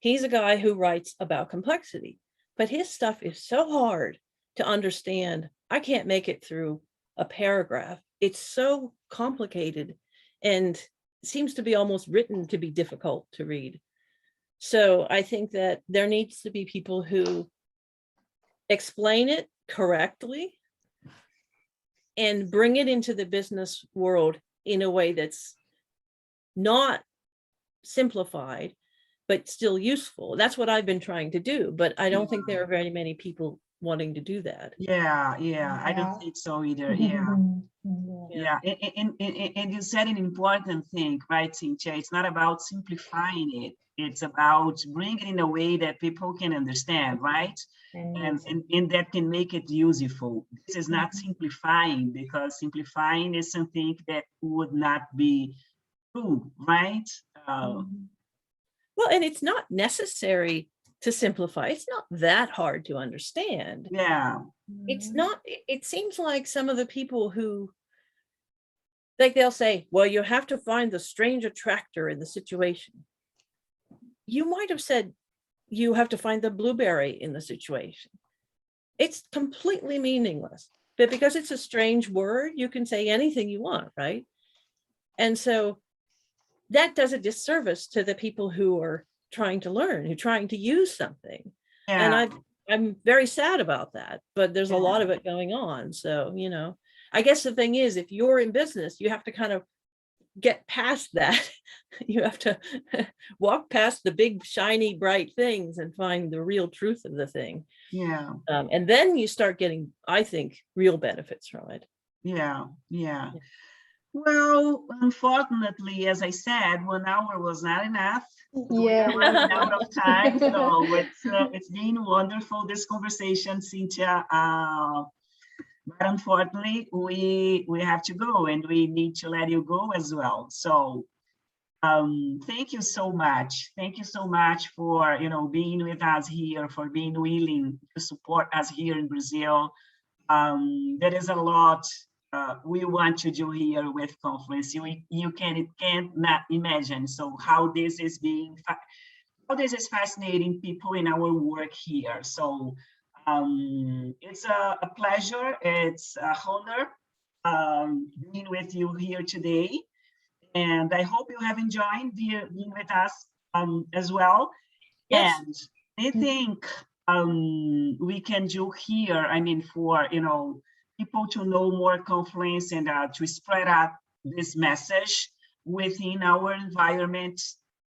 he's a guy who writes about complexity, but his stuff is so hard to understand. I can't make it through a paragraph. It's so complicated and seems to be almost written to be difficult to read. So I think that there needs to be people who explain it correctly and bring it into the business world in a way that's not simplified, but still useful. That's what I've been trying to do, but I don't think there are very many people wanting to do that. Yeah, I don't think so either. Yeah. And you said an important thing, right, Cynthia? It's not about simplifying it. It's about bringing it in a way that people can understand, right? And that can make it useful. This is not simplifying, because simplifying is something that would not be true, right? Well, and it's not necessary to simplify. It's not that hard to understand. Yeah. It's not, it seems like some of the people who, like they'll say, well, you have to find the strange attractor in the situation. You might have said, you have to find the blueberry in the situation. It's completely meaningless, but because it's a strange word, you can say anything you want, right? And so that does a disservice to the people who are trying to learn, who are trying to use something. Yeah. And I'm very sad about that, but there's a lot of it going on. So, you know, I guess the thing is, if you're in business, you have to kind of get past that. You have to walk past the big, shiny, bright things and find the real truth of the thing. Yeah. And then you start getting, I think, real benefits from it. Yeah. Well, unfortunately, as I said, 1 hour was not enough. Yeah. We're running out of time. So it's been wonderful, this conversation, Cynthia. But unfortunately, we have to go, and we need to let you go as well. So thank you so much. Thank you so much for being with us here, for being willing to support us here in Brazil. There is a lot we want to do here with Confluence. You cannot imagine how this is fascinating people in our work here. So it's a pleasure. It's a honor being with you here today. And I hope you have enjoyed being with us as well. Yes. And I think we can do here, I mean, for, people to know more Confluence and to spread out this message within our environment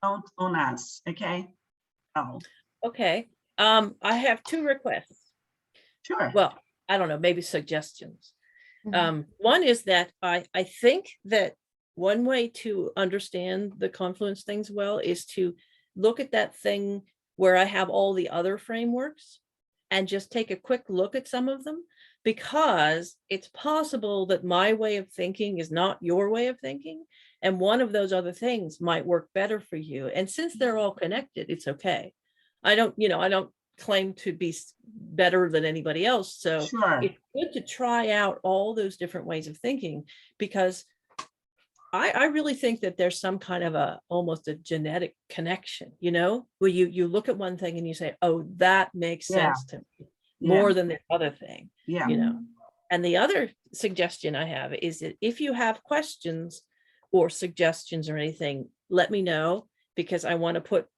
on us, okay? Okay. I have 2 requests. Sure. Well, I don't know, maybe suggestions. One is that I think that one way to understand the Confluence things well is to look at that thing where I have all the other frameworks and just take a quick look at some of them, because it's possible that my way of thinking is not your way of thinking. And one of those other things might work better for you. And since they're all connected, it's okay. I don't claim to be better than anybody else. So Sure. It's good to try out all those different ways of thinking, because I really think that there's some kind of almost a genetic connection, where you look at one thing and you say, oh, that makes sense to me more than the other thing. Yeah. And the other suggestion I have is that if you have questions or suggestions or anything, let me know, because I want to put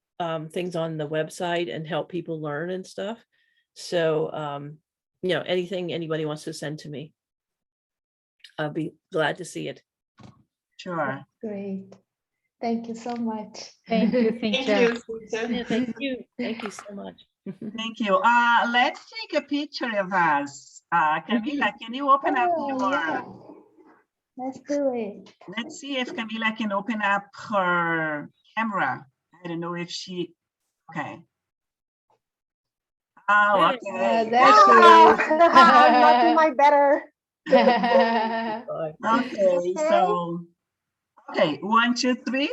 things on the website and help people learn and stuff. So, anything anybody wants to send to me, I'll be glad to see it. Sure. Great. Thank you so much. Thank you, Cynthia. Thank you. Thank you so much. Thank you. Let's take a picture of us. Camila, can you open up your... Yeah. Let's do it. Let's see if Camila can open up her camera. I don't know if she... Okay. Oh, okay. There she is. Not in my better. Okay, so... Okay, 1, 2, 3.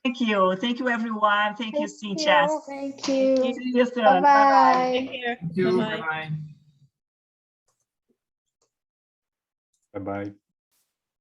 Thank you everyone. Thank you, Cynthia. Thank you. See you soon. Bye-bye. Take care. Thank you. Bye-bye. Bye-bye. Bye-bye.